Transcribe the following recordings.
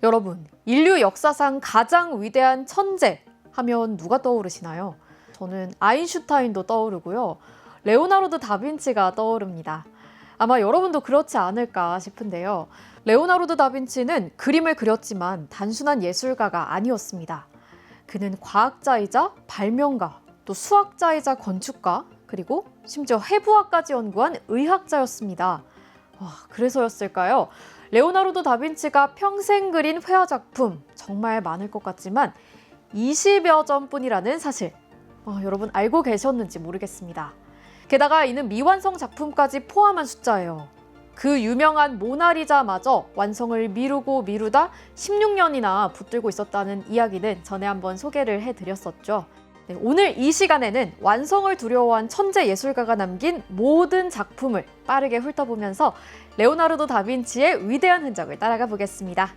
여러분, 인류 역사상 가장 위대한 천재 하면 누가 떠오르시나요? 저는 아인슈타인도 떠오르고요. 레오나르도 다빈치가 떠오릅니다. 아마 여러분도 그렇지 않을까 싶은데요. 레오나르도 다빈치는 그림을 그렸지만 단순한 예술가가 아니었습니다. 그는 과학자이자 발명가, 또 수학자이자 건축가, 그리고 심지어 해부학까지 연구한 의학자였습니다. 그래서였을까요? 레오나르도 다빈치가 평생 그린 회화 작품 정말 많을 것 같지만 20여 점뿐이라는 사실, 여러분 알고 계셨는지 모르겠습니다. 게다가 이는 미완성 작품까지 포함한 숫자예요. 그 유명한 모나리자마저 완성을 미루고 미루다 16년이나 붙들고 있었다는 이야기는 전에 한번 소개를 해드렸었죠. 네, 오늘 이 시간에는 완성을 두려워한 천재 예술가가 남긴 모든 작품을 빠르게 훑어보면서 레오나르도 다빈치의 위대한 흔적을 따라가 보겠습니다.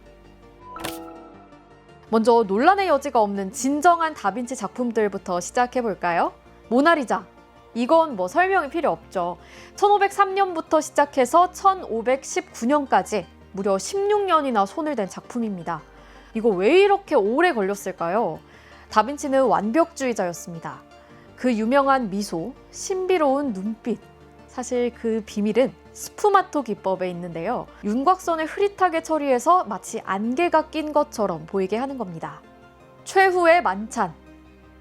먼저 논란의 여지가 없는 진정한 다빈치 작품들부터 시작해볼까요? 모나리자. 이건 설명이 필요 없죠. 1503년부터 시작해서 1519년까지 무려 16년이나 손을 댄 작품입니다. 이거 왜 이렇게 오래 걸렸을까요? 다빈치는 완벽주의자였습니다. 그 유명한 미소, 신비로운 눈빛. 사실 그 비밀은 스푸마토 기법에 있는데요. 윤곽선을 흐릿하게 처리해서 마치 안개가 낀 것처럼 보이게 하는 겁니다. 최후의 만찬.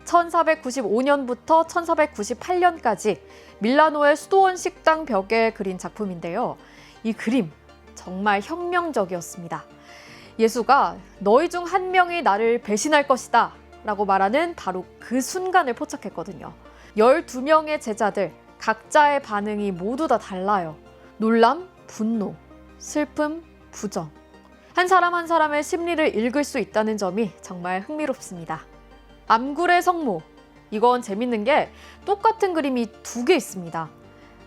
1495년부터 1498년까지 밀라노의 수도원 식당 벽에 그린 작품인데요. 이 그림 정말 혁명적이었습니다. 예수가 너희 중 한 명이 나를 배신할 것이다 라고 말하는 바로 그 순간을 포착했거든요. 12명의 제자들 각자의 반응이 모두 다 달라요. 놀람, 분노, 슬픔, 부정. 한 사람 한 사람의 심리를 읽을 수 있다는 점이 정말 흥미롭습니다. 암굴의 성모. 이건 재밌는 게 똑같은 그림이 두 개 있습니다.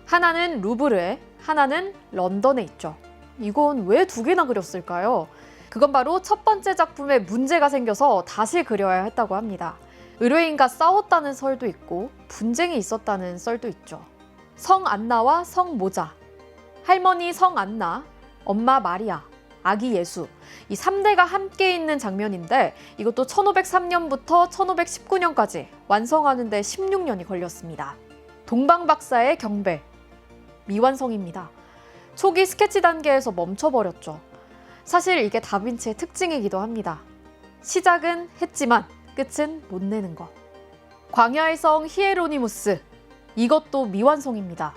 하나는 루브르에, 하나는 런던에 있죠. 이건 왜 두 개나 그렸을까요? 그건 바로 첫 번째 작품에 문제가 생겨서 다시 그려야 했다고 합니다. 의뢰인과 싸웠다는 설도 있고 분쟁이 있었다는 썰도 있죠. 성 안나와 성 모자, 할머니 성 안나, 엄마 마리아, 아기 예수, 이 3대가 함께 있는 장면인데 이것도 1503년부터 1519년까지 완성하는 데 16년이 걸렸습니다. 동방박사의 경배, 미완성입니다. 초기 스케치 단계에서 멈춰버렸죠. 사실 이게 다빈치의 특징이기도 합니다. 시작은 했지만 끝은 못 내는 거. 광야의 성 히에로니무스, 이것도 미완성입니다.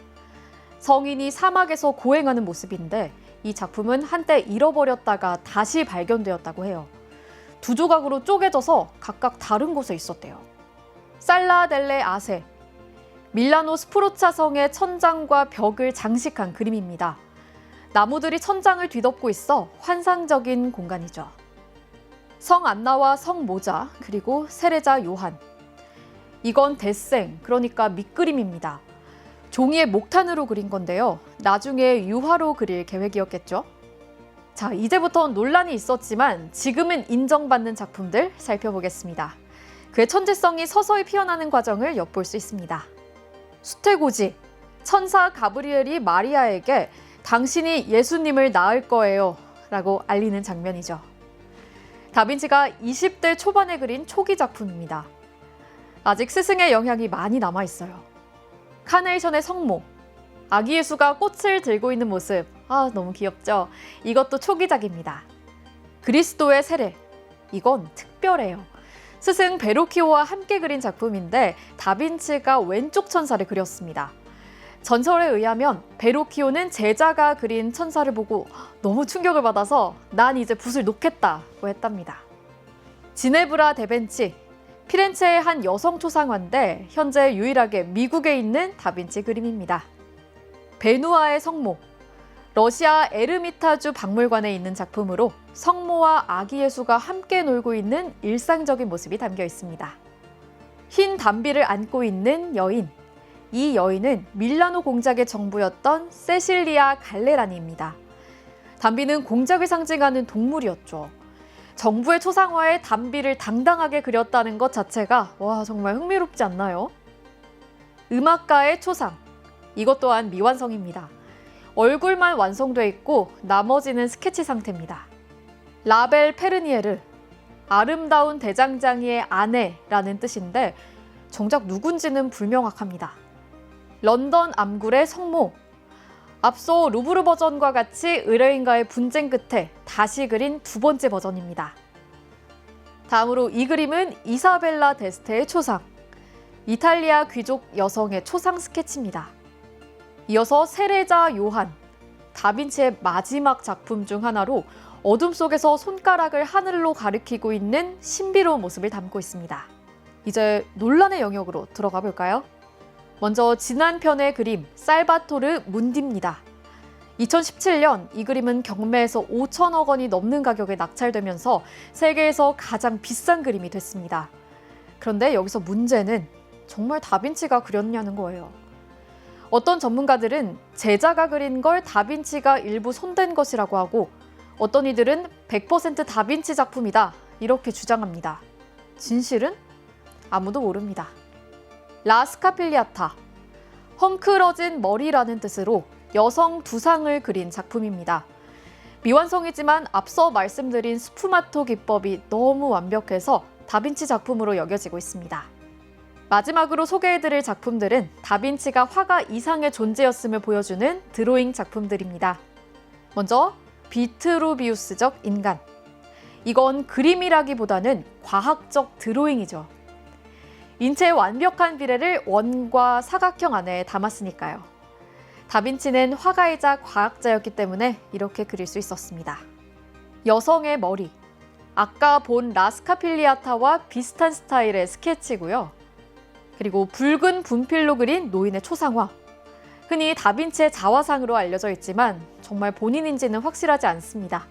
성인이 사막에서 고행하는 모습인데 이 작품은 한때 잃어버렸다가 다시 발견되었다고 해요. 두 조각으로 쪼개져서 각각 다른 곳에 있었대요. 살라 델레 아세, 밀라노 스프로차 성의 천장과 벽을 장식한 그림입니다. 나무들이 천장을 뒤덮고 있어 환상적인 공간이죠. 성 안나와 성 모자, 그리고 세례자 요한. 이건 데생, 그러니까 밑그림입니다. 종이에 목탄으로 그린 건데요. 나중에 유화로 그릴 계획이었겠죠. 자, 이제부터 논란이 있었지만 지금은 인정받는 작품들 살펴보겠습니다. 그의 천재성이 서서히 피어나는 과정을 엿볼 수 있습니다. 수태고지, 천사 가브리엘이 마리아에게 당신이 예수님을 낳을 거예요 라고 알리는 장면이죠. 다빈치가 20대 초반에 그린 초기 작품입니다. 아직 스승의 영향이 많이 남아있어요. 카네이션의 성모, 아기 예수가 꽃을 들고 있는 모습, 너무 귀엽죠? 이것도 초기작입니다. 그리스도의 세례, 이건 특별해요. 스승 베로키오와 함께 그린 작품인데 다빈치가 왼쪽 천사를 그렸습니다. 전설에 의하면 베로키오는 제자가 그린 천사를 보고 너무 충격을 받아서 난 이제 붓을 놓겠다고 했답니다. 지네브라 데벤치, 피렌체의 한 여성 초상화인데 현재 유일하게 미국에 있는 다빈치 그림입니다. 베누아의 성모, 러시아 에르미타주 박물관에 있는 작품으로 성모와 아기 예수가 함께 놀고 있는 일상적인 모습이 담겨 있습니다. 흰 담비를 안고 있는 여인, 이 여인은 밀라노 공작의 정부였던 세실리아 갈레라니입니다. 담비는 공작을 상징하는 동물이었죠. 정부의 초상화에 담비를 당당하게 그렸다는 것 자체가 정말 흥미롭지 않나요? 음악가의 초상, 이것 또한 미완성입니다. 얼굴만 완성돼 있고 나머지는 스케치 상태입니다. 라벨 페르니에르, 아름다운 대장장이의 아내라는 뜻인데 정작 누군지는 불명확합니다. 런던 암굴의 성모, 앞서 루브르 버전과 같이 의뢰인과의 분쟁 끝에 다시 그린 두 번째 버전입니다. 다음으로 이 그림은 이사벨라 데스테의 초상, 이탈리아 귀족 여성의 초상 스케치입니다. 이어서 세례자 요한, 다빈치의 마지막 작품 중 하나로 어둠 속에서 손가락을 하늘로 가리키고 있는 신비로운 모습을 담고 있습니다. 이제 논란의 영역으로 들어가 볼까요? 먼저 지난 편의 그림 살바토르 문디입니다. 2017년 이 그림은 경매에서 5천억 원이 넘는 가격에 낙찰되면서 세계에서 가장 비싼 그림이 됐습니다. 그런데 여기서 문제는 정말 다빈치가 그렸냐는 거예요. 어떤 전문가들은 제자가 그린 걸 다빈치가 일부 손댄 것이라고 하고 어떤 이들은 100% 다빈치 작품이다 이렇게 주장합니다. 진실은? 아무도 모릅니다. 라 스카필리아타, 헝클어진 머리라는 뜻으로 여성 두상을 그린 작품입니다. 미완성이지만 앞서 말씀드린 스푸마토 기법이 너무 완벽해서 다빈치 작품으로 여겨지고 있습니다. 마지막으로 소개해드릴 작품들은 다빈치가 화가 이상의 존재였음을 보여주는 드로잉 작품들입니다. 먼저 비트루비우스적 인간. 이건 그림이라기보다는 과학적 드로잉이죠. 인체의 완벽한 비례를 원과 사각형 안에 담았으니까요. 다빈치는 화가이자 과학자였기 때문에 이렇게 그릴 수 있었습니다. 여성의 머리. 아까 본 라스카필리아타와 비슷한 스타일의 스케치고요. 그리고 붉은 분필로 그린 노인의 초상화. 흔히 다빈치의 자화상으로 알려져 있지만 정말 본인인지는 확실하지 않습니다.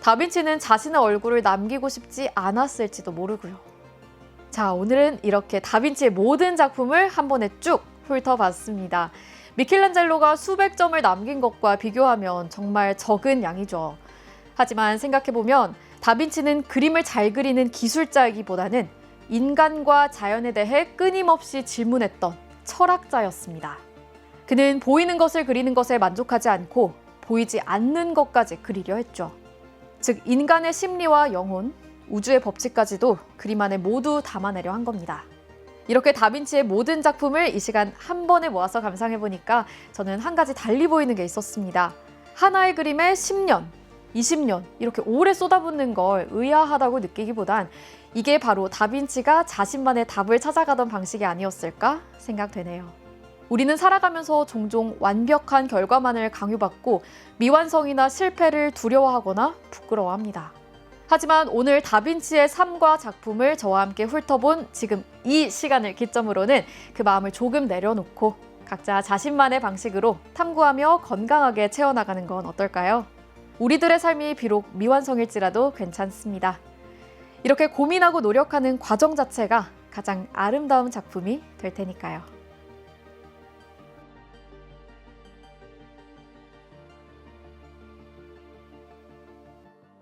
다빈치는 자신의 얼굴을 남기고 싶지 않았을지도 모르고요. 자, 오늘은 이렇게 다빈치의 모든 작품을 한 번에 쭉 훑어봤습니다. 미켈란젤로가 수백 점을 남긴 것과 비교하면 정말 적은 양이죠. 하지만 생각해보면 다빈치는 그림을 잘 그리는 기술자이기보다는 인간과 자연에 대해 끊임없이 질문했던 철학자였습니다. 그는 보이는 것을 그리는 것에 만족하지 않고 보이지 않는 것까지 그리려 했죠. 즉 인간의 심리와 영혼, 우주의 법칙까지도 그림 안에 모두 담아내려 한 겁니다. 이렇게 다빈치의 모든 작품을 이 시간 한 번에 모아서 감상해보니까 저는 한 가지 달리 보이는 게 있었습니다. 하나의 그림에 10년, 20년 이렇게 오래 쏟아붓는 걸 의아하다고 느끼기보단 이게 바로 다빈치가 자신만의 답을 찾아가던 방식이 아니었을까 생각되네요. 우리는 살아가면서 종종 완벽한 결과만을 강요받고 미완성이나 실패를 두려워하거나 부끄러워합니다. 하지만 오늘 다빈치의 삶과 작품을 저와 함께 훑어본 지금 이 시간을 기점으로는 그 마음을 조금 내려놓고 각자 자신만의 방식으로 탐구하며 건강하게 채워나가는 건 어떨까요? 우리들의 삶이 비록 미완성일지라도 괜찮습니다. 이렇게 고민하고 노력하는 과정 자체가 가장 아름다운 작품이 될 테니까요.